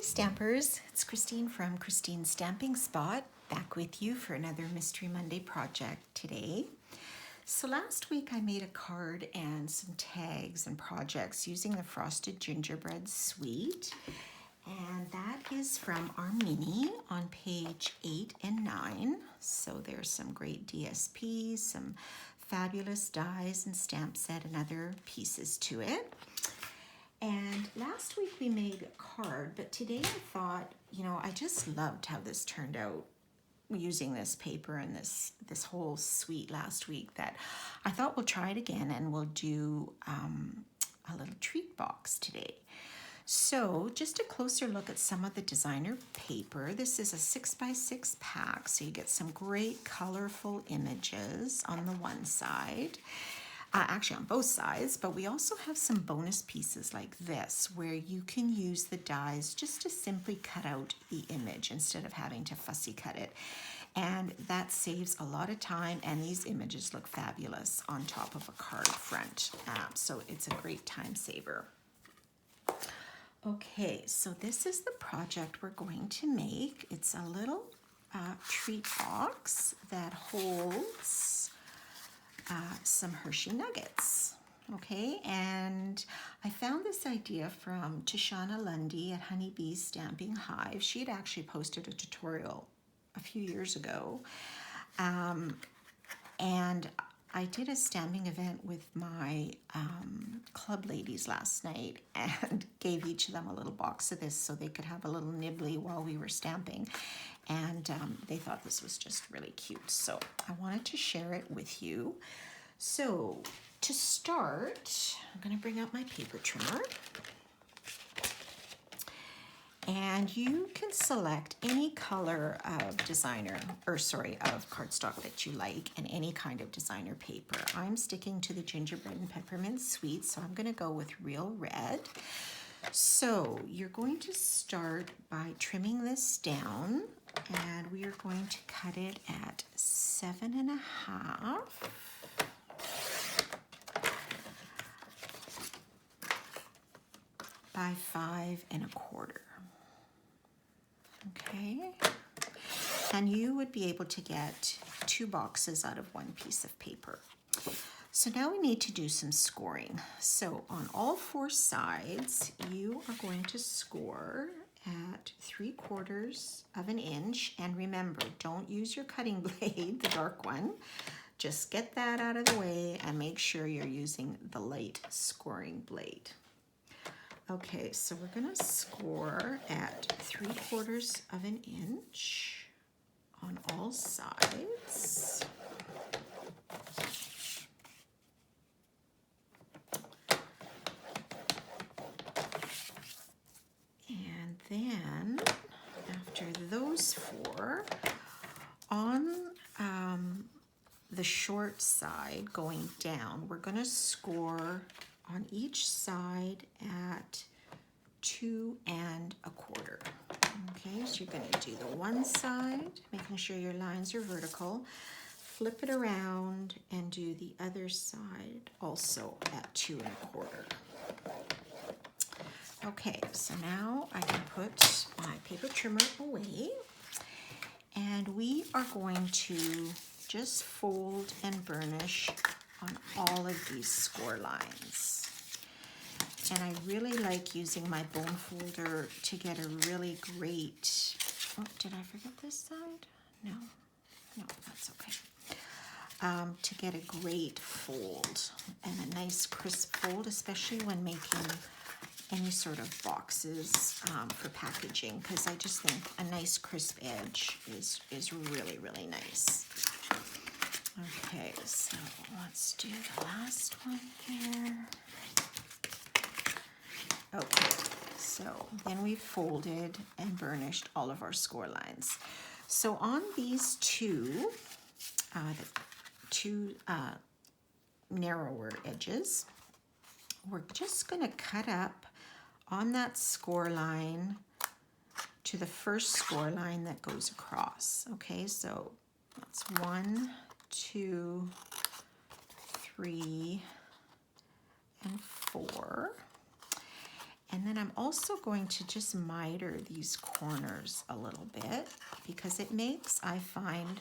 Hi Stampers, it's Christine from Christine's Stamping Spot, back with you for another Mystery Monday project today. So last week I made a card and some tags and projects using the Frosted Gingerbread Suite, and that is from our mini on page 8 and 9. So there's some great DSPs, some fabulous dies and stamp set and other pieces to it. And last week we made a card, but today I thought, I just loved how this turned out using this paper and this whole suite last week, that I thought we'll try it again and we'll do a little treat box today. So just a closer look at some of the designer paper. This is a 6x6 pack, so you get some great colorful images on the one side. Actually on both sides, but we also have some bonus pieces like this where you can use the dies just to simply cut out the image instead of having to fussy cut it. And that saves a lot of time, and these images look fabulous on top of a card front. So it's a great time saver. Okay, so this is the project we're going to make. It's a little treat box that holds some Hershey Nuggets, okay? And I found this idea from Tishana Lundy at Honeybee's Stamping Hive. She had actually posted a tutorial a few years ago, and I did a stamping event with my club ladies last night and gave each of them a little box of this so they could have a little nibbly while we were stamping. And they thought this was just really cute. So I wanted to share it with you. So to start, I'm going to bring out my paper trimmer. And you can select any color of of cardstock that you like, and any kind of designer paper. I'm sticking to the gingerbread and peppermint suite, so I'm going to go with real red. So you're going to start by trimming this down, and we are going to cut it at 7.5 by 5.25. Okay, and you would be able to get 2 boxes out of one piece of paper. So now we need to do some scoring. So on all 4 sides, you are going to score at 3/4 of an inch. And remember, don't use your cutting blade, the dark one. Just get that out of the way and make sure you're using the light scoring blade. Okay, so we're gonna score at 3/4 of an inch on all sides. And then after those 4, on the short side going down, we're gonna score on each side at 2.25. Okay, so you're going to do the one side, making sure your lines are vertical, flip it around, and do the other side also at 2.25. Okay, so now I can put my paper trimmer away, and we are going to just fold and burnish on all of these score lines. And I really like using my bone folder to get a really great, oh, did I forget this side? No, that's okay. To get a great fold and a nice crisp fold, especially when making any sort of boxes for packaging, because I just think a nice crisp edge is really, really nice. Okay, so let's do the last one here. Okay, so then we've folded and burnished all of our score lines. So on these two narrower edges, we're just going to cut up on that score line to the first score line that goes across. Okay, so that's 1, 2, 3, and 4. And then I'm also going to just miter these corners a little bit because it makes, I find,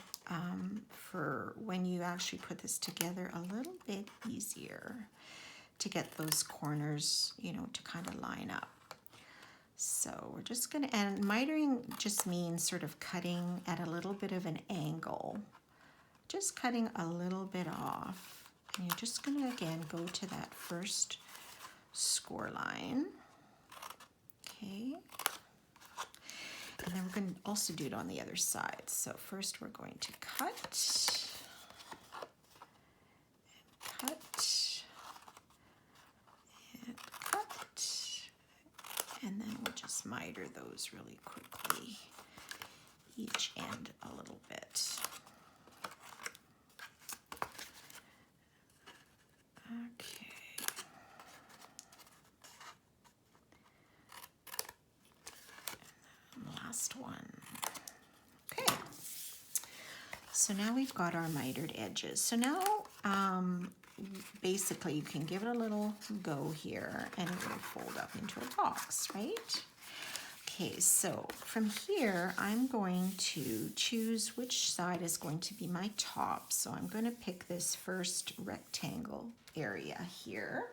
for when you actually put this together, a little bit easier to get those corners, you know, to kind of line up. So we're just gonna, and mitering just means sort of cutting at a little bit of an angle, just cutting a little bit off. And you're just gonna, again, go to that first score line. Okay, and then we're going to also do it on the other side. So first we're going to cut, and cut, and cut, and then we'll just miter those really quickly, each end a little bit. Okay. Last one. Okay, so now we've got our mitered edges. So now basically you can give it a little go here and it will fold up into a box, right? Okay, so from here I'm going to choose which side is going to be my top. So I'm going to pick this first rectangle area here.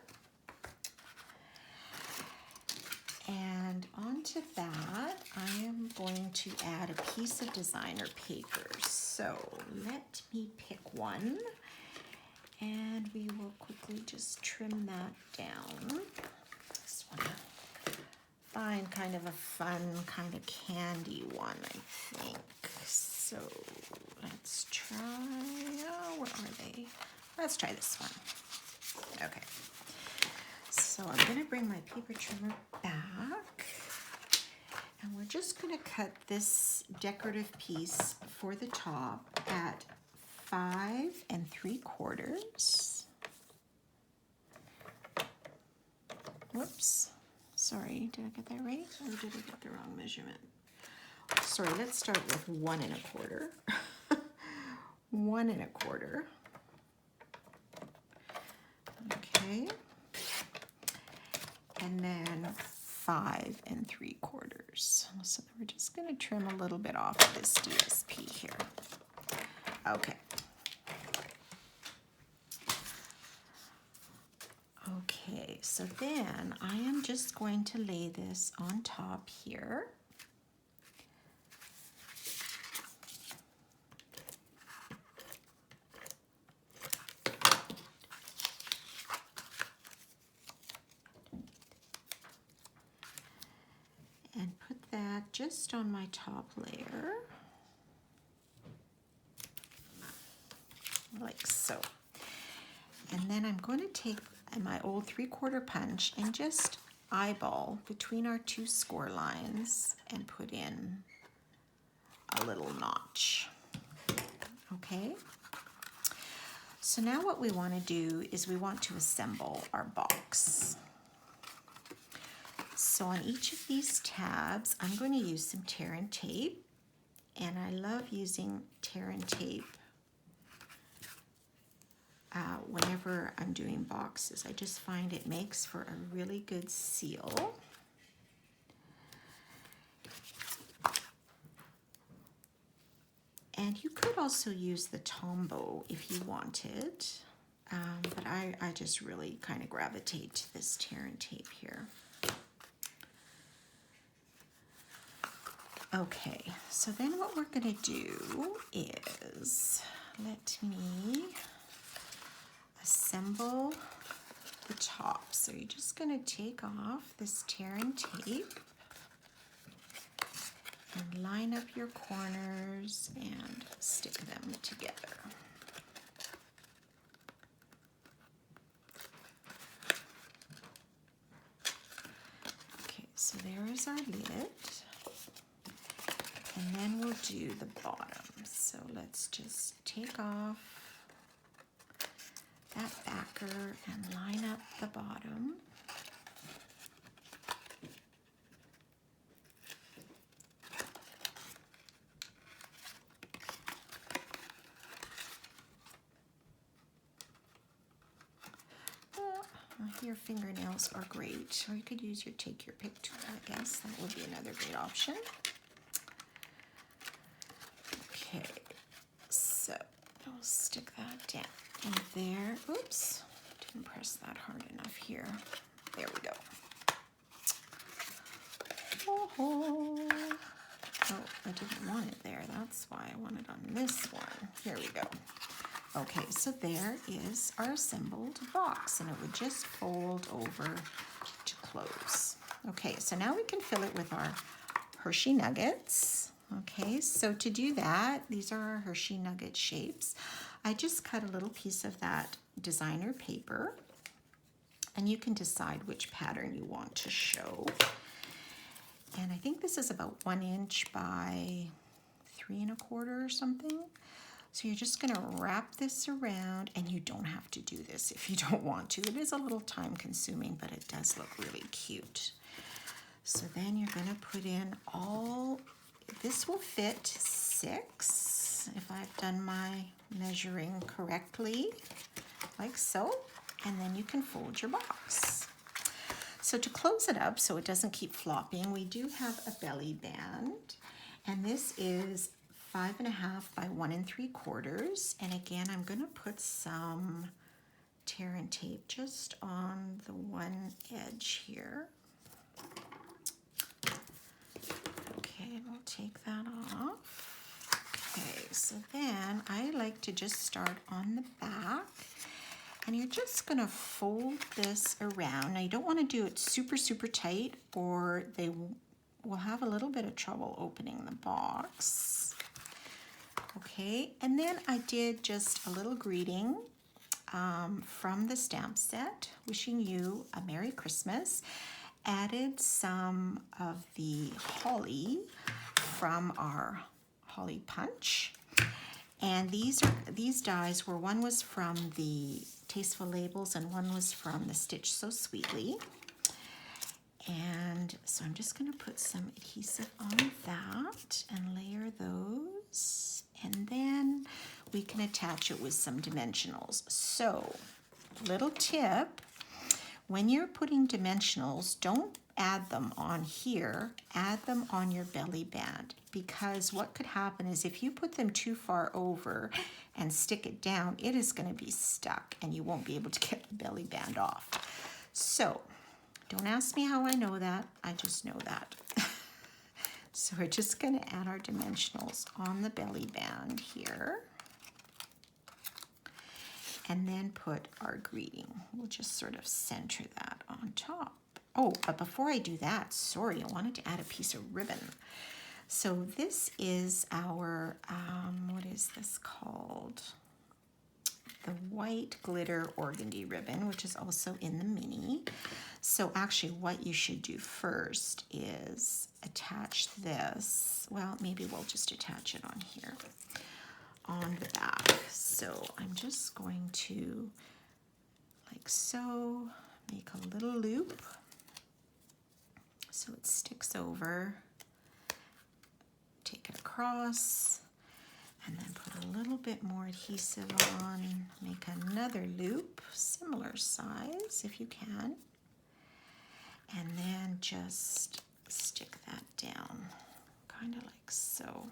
And onto that, I am going to add a piece of designer paper. So let me pick one, and we will quickly just trim that down. Just want to find kind of a fun, kind of candy one, I think. So let's try, oh, where are they? Let's try this one. Okay. So I'm going to bring my paper trimmer back, and we're just going to cut this decorative piece for the top at 5 3/4. Whoops, sorry, did I get that right or did I get the wrong measurement? Sorry, let's start with 1 1/4. 1 1/4. Okay. And then 5 3/4. So we're just going to trim a little bit off of this DSP here. Okay. Okay, so then I am just going to lay this on top here. And put that just on my top layer, like so. And then I'm going to take my old 3/4 punch and just eyeball between our two score lines and put in a little notch. Okay? So now what we want to do is we want to assemble our box. So on each of these tabs, I'm going to use some tear and tape, and I love using tear and tape whenever I'm doing boxes. I just find it makes for a really good seal. And you could also use the Tombow if you wanted, but I just really kind of gravitate to this tear and tape here. Okay, so then what we're going to do is, let me assemble the top. So you're just going to take off this tear and tape and line up your corners and stick them together. Okay, so there is our lid. And then we'll do the bottom. So let's just take off that backer and line up the bottom. your fingernails are great. Or you could use your take your pick tool, I guess. That would be another great option. Okay, so I'll stick that down in there. Oops, didn't press that hard enough here. There we go. Oh, I didn't want it there. That's why I want it on this one. Here we go. Okay, so there is our assembled box, and it would just fold over to close. Okay, so now we can fill it with our Hershey Nuggets. Okay, so to do that, these are our Hershey Nugget shapes. I just cut a little piece of that designer paper, and you can decide which pattern you want to show. And I think this is about 1 inch by 3 1/4 or something. So you're just gonna wrap this around, and you don't have to do this if you don't want to. It is a little time consuming, but it does look really cute. So then you're gonna put in this will fit 6, if I've done my measuring correctly, like so. And then you can fold your box. So to close it up so it doesn't keep flopping, we do have a belly band, and this is 5 1/2 by 1 3/4. And again, I'm going to put some tear and tape just on the one edge here. Okay, we'll take that off. Okay, so then I like to just start on the back. And you're just going to fold this around. Now, you don't want to do it super, super tight, or they will have a little bit of trouble opening the box. Okay, and then I did just a little greeting from the stamp set, wishing you a Merry Christmas. Added some of the holly from our holly punch. And these dies were, one was from the Tasteful Labels and one was from the Stitch So Sweetly. And so I'm just going to put some adhesive on that and layer those. And then we can attach it with some dimensionals. So, little tip, when you're putting dimensionals, don't add them on here, add them on your belly band, because what could happen is if you put them too far over and stick it down, it is going to be stuck and you won't be able to get the belly band off. So don't ask me how I know that, I just know that. So we're just going to add our dimensionals on the belly band here. And then put our greeting. We'll just sort of center that on top. Oh, but before I do that, sorry, I wanted to add a piece of ribbon. So this is our, what is this called? The white glitter organdy ribbon, which is also in the mini. So actually what you should do first is attach this. Well, maybe we'll just attach it on here, on the back. So I'm just going to, like so, make a little loop so it sticks over, take it across, and then put a little bit more adhesive on, make another loop, similar size if you can, and then just stick that down, kind of like so.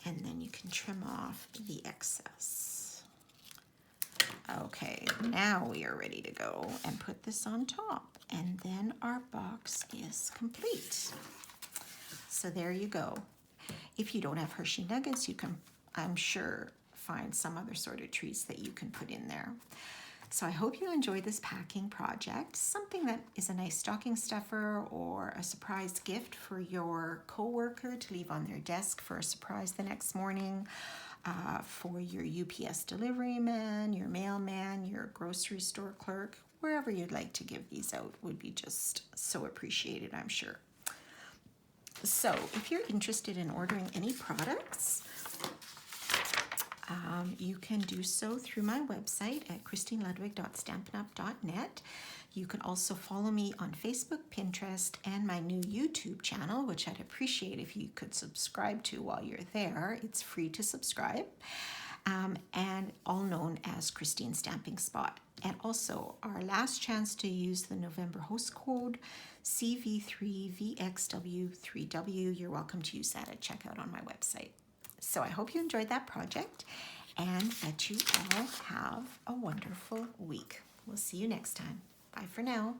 And then you can trim off the excess. Okay, now we are ready to go and put this on top. And then our box is complete. So there you go. If you don't have Hershey Nuggets, you can, I'm sure, find some other sort of treats that you can put in there. So I hope you enjoyed this packing project, something that is a nice stocking stuffer or a surprise gift for your coworker to leave on their desk for a surprise the next morning, for your UPS delivery man, your mailman, your grocery store clerk, wherever you'd like to give these out would be just so appreciated, I'm sure. So if you're interested in ordering any products, you can do so through my website at christineludwig.stampinup.net. You can also follow me on Facebook, Pinterest, and my new YouTube channel, which I'd appreciate if you could subscribe to while you're there. It's free to subscribe. and all known as Christine Stamping Spot. And also our last chance to use the November host code CV3VXW3W. You're welcome to use that at checkout on my website. So I hope you enjoyed that project and that you all have a wonderful week. We'll see you next time. Bye for now.